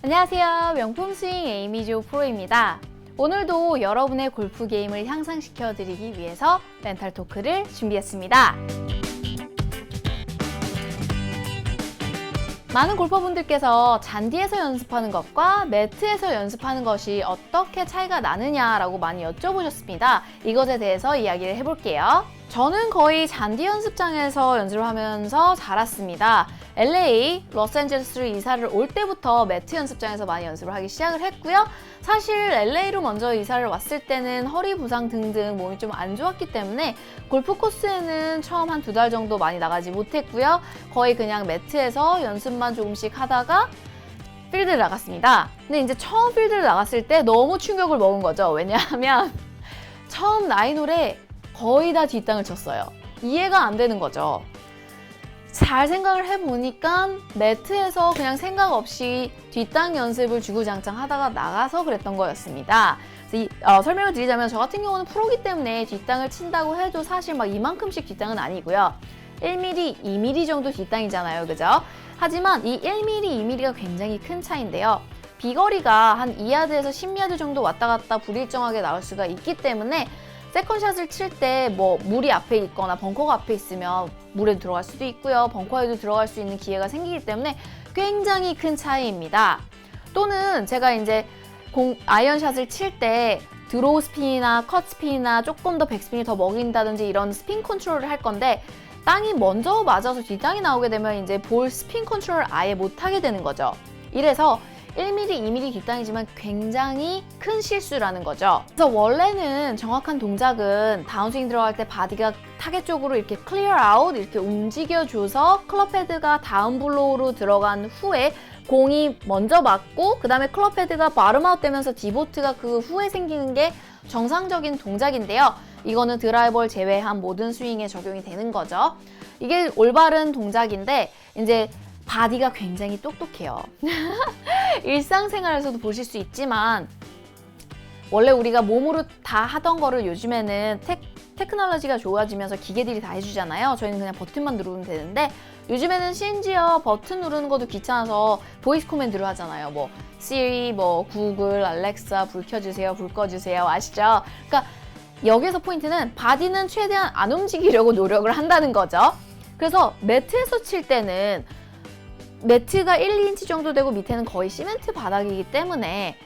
안녕하세요. 명품 스윙 에이미조 프로입니다. 오늘도 여러분의 골프 게임을 향상시켜 드리기 위해서 멘탈 토크를 준비했습니다. 많은 골퍼분들께서 잔디에서 연습하는 것과 매트에서 연습하는 것이 어떻게 차이가 나느냐라고 많이 여쭤보셨습니다. 이것에 대해서 이야기를 해볼게요. 저는 거의 잔디 연습장에서 연습을 하면서 자랐습니다. LA, 로스앤젤레스로 이사를 올 때부터 매트 연습장에서 많이 연습을 하기 시작을 했고요. 사실 LA로 먼저 이사를 왔을 때는 허리 부상 등등 몸이 좀 안 좋았기 때문에 골프 코스에는 처음 한 2달 정도 많이 나가지 못했고요. 거의 그냥 매트에서 연습만 조금씩 하다가 필드를 나갔습니다. 근데 이제 처음 필드를 나갔을 때 너무 충격을 먹은 거죠. 왜냐하면 처음 나인홀에 거의 다 뒷땅을 쳤어요. 이해가 안 되는 거죠. 잘 생각을 해보니까 매트에서 그냥 생각 없이 뒷땅 연습을 주구장창 하다가 나가서 그랬던 거였습니다. 설명을 드리자면 저 같은 경우는 프로기 때문에 뒷땅을 친다고 해도 사실 막 이만큼씩 뒷땅은 아니고요. 1mm, 2mm 정도 뒷땅이잖아요. 그죠? 하지만 이 1mm, 2mm가 굉장히 큰 차이인데요. 비거리가 한 2야드에서 10야드 정도 왔다 갔다 불일정하게 나올 수가 있기 때문에 세컨샷을 칠 때 뭐 물이 앞에 있거나 벙커가 앞에 있으면 물에 들어갈 수도 있고요. 벙커에도 들어갈 수 있는 기회가 생기기 때문에 굉장히 큰 차이입니다. 또는 제가 이제 아이언샷을 칠 때 드로우 스핀이나 컷 스핀이나 조금 더 백스핀이 더 먹인다든지 이런 스핀 컨트롤을 할 건데 땅이 먼저 맞아서 뒷땅이 나오게 되면 이제 볼 스핀 컨트롤을 아예 못하게 되는 거죠. 이래서 1mm, 2mm 뒷땅이지만 굉장히 큰 실수라는 거죠. 그래서 원래는 정확한 동작은 다운스윙 들어갈 때 바디가 타겟 쪽으로 이렇게 클리어 아웃 이렇게 움직여줘서 클럽 헤드가 다운 블로우로 들어간 후에 공이 먼저 맞고 그 다음에 클럽 헤드가 바름 아웃 되면서 디보트가 그 후에 생기는 게 정상적인 동작인데요. 이거는 드라이버를 제외한 모든 스윙에 적용이 되는 거죠. 이게 올바른 동작인데 이제 바디가 굉장히 똑똑해요. 일상생활에서도 보실 수 있지만 원래 우리가 몸으로 다 하던 거를 요즘에는 테크놀로지가 좋아지면서 기계들이 다 해주잖아요. 저희는 그냥 버튼만 누르면 되는데 요즘에는 심지어 버튼 누르는 것도 귀찮아서 보이스 코맨드로 하잖아요. 뭐 시리, 뭐 구글, 알렉사 불 켜주세요, 불 꺼주세요 아시죠? 그러니까 여기서 포인트는 바디는 최대한 안 움직이려고 노력을 한다는 거죠. 그래서 매트에서 칠 때는 매트가 1, 2인치 정도 되고 밑에는 거의 시멘트 바닥이기 때문에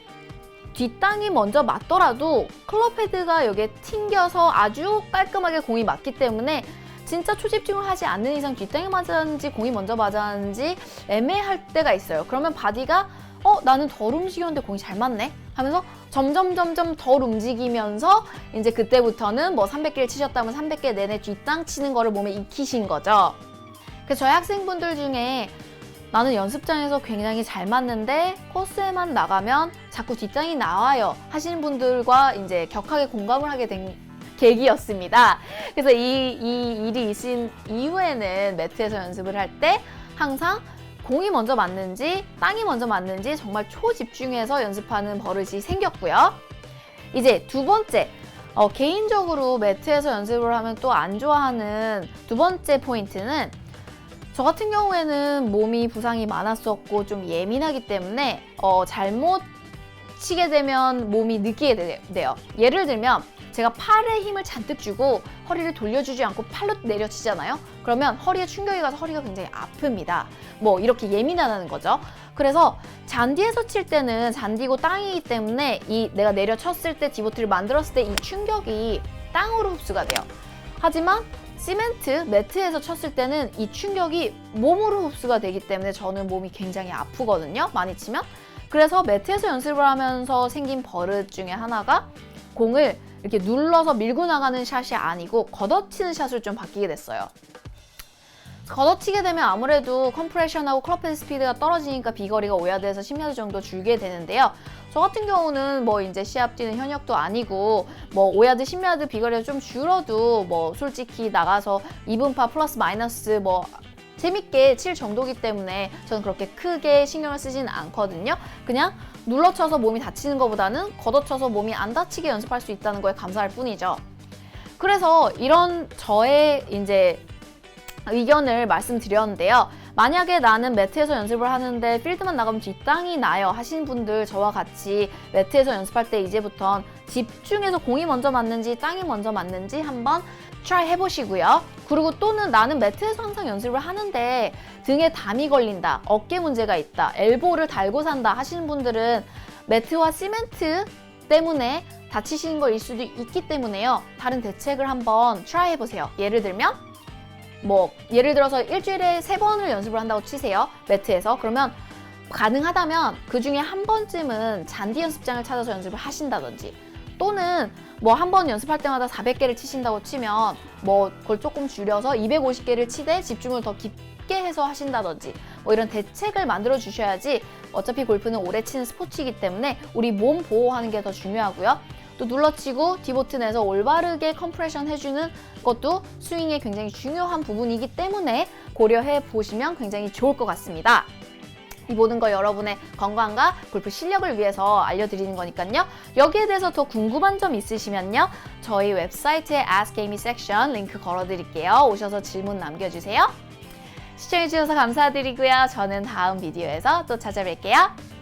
뒷땅이 먼저 맞더라도 클럽 헤드가 여기에 튕겨서 아주 깔끔하게 공이 맞기 때문에 진짜 초집중을 하지 않는 이상 뒷땅이 맞았는지 공이 먼저 맞았는지 애매할 때가 있어요. 그러면 바디가 나는 덜 움직였는데 공이 잘 맞네 하면서 점점 덜 움직이면서 이제 그때부터는 뭐 300개를 치셨다면 300개 내내 뒷땅 치는 거를 몸에 익히신 거죠. 그래서 저희 학생분들 중에 나는 연습장에서 굉장히 잘 맞는데 코스에만 나가면 자꾸 뒷땅이 나와요 하시는 분들과 이제 격하게 공감을 하게 된 계기였습니다. 그래서 이 일이 있은 이후에는 매트에서 연습을 할 때 항상 공이 먼저 맞는지 땅이 먼저 맞는지 정말 초집중해서 연습하는 버릇이 생겼고요. 이제 두 번째, 개인적으로 매트에서 연습을 하면 또 안 좋아하는 두 번째 포인트는 저 같은 경우에는 몸이 부상이 많았었고 좀 예민하기 때문에 잘못 치게 되면 몸이 느끼게 돼요. 예를 들면 제가 팔에 힘을 잔뜩 주고 허리를 돌려주지 않고 팔로 내려치잖아요. 그러면 허리에 충격이 가서 허리가 굉장히 아픕니다. 뭐 이렇게 예민하다는 거죠. 그래서 잔디에서 칠 때는 잔디고 땅이기 때문에 내가 내려쳤을 때 디보트를 만들었을 때 이 충격이 땅으로 흡수가 돼요. 하지만 시멘트, 매트에서 쳤을 때는 이 충격이 몸으로 흡수가 되기 때문에 저는 몸이 굉장히 아프거든요. 많이 치면. 그래서 매트에서 연습을 하면서 생긴 버릇 중에 하나가 공을 이렇게 눌러서 밀고 나가는 샷이 아니고 걷어치는 샷을 좀 바뀌게 됐어요. 걷어치게 되면 아무래도 컴프레션하고 클럽헤드 스피드가 떨어지니까 비거리가 5야드에서 10야드 정도 줄게 되는데요. 저 같은 경우는 뭐 이제 시합 뛰는 현역도 아니고 뭐 5야드, 10야드 비거리가 좀 줄어도 뭐 솔직히 나가서 이분파 플러스 마이너스 뭐 재밌게 칠 정도기 때문에 저는 그렇게 크게 신경을 쓰지는 않거든요. 그냥 눌러쳐서 몸이 다치는 것보다는 걷어쳐서 몸이 안 다치게 연습할 수 있다는 거에 감사할 뿐이죠. 그래서 이런 저의 이제 의견을 말씀드렸는데요. 만약에 나는 매트에서 연습을 하는데 필드만 나가면 뒷땅이 나요 하시는 분들, 저와 같이 매트에서 연습할 때 이제부턴 집중해서 공이 먼저 맞는지 땅이 먼저 맞는지 한번 트라이 해보시고요. 그리고 또는 나는 매트에서 항상 연습을 하는데 등에 담이 걸린다, 어깨 문제가 있다, 엘보를 달고 산다 하시는 분들은 매트와 시멘트 때문에 다치시는 거일 수도 있기 때문에요. 다른 대책을 한번 트라이 해보세요. 예를 들면 예를 들어서 일주일에 3번을 연습을 한다고 치세요. 매트에서. 그러면 가능하다면 그 중에 한 번쯤은 잔디 연습장을 찾아서 연습을 하신다든지, 또는 한 번 연습할 때마다 400개를 치신다고 치면 그걸 조금 줄여서 250개를 치되 집중을 더 깊게 해서 하신다든지, 이런 대책을 만들어 주셔야지. 어차피 골프는 오래 치는 스포츠이기 때문에 우리 몸 보호하는 게 더 중요하고요. 또 눌러치고 디보튼에서 올바르게 컴프레션 해주는 것도 스윙에 굉장히 중요한 부분이기 때문에 고려해 보시면 굉장히 좋을 것 같습니다. 이 모든 거 여러분의 건강과 골프 실력을 위해서 알려드리는 거니까요. 여기에 대해서 더 궁금한 점 있으시면요, 저희 웹사이트에 Ask Amy 섹션 링크 걸어드릴게요. 오셔서 질문 남겨주세요. 시청해주셔서 감사드리고요. 저는 다음 비디오에서 또 찾아뵐게요.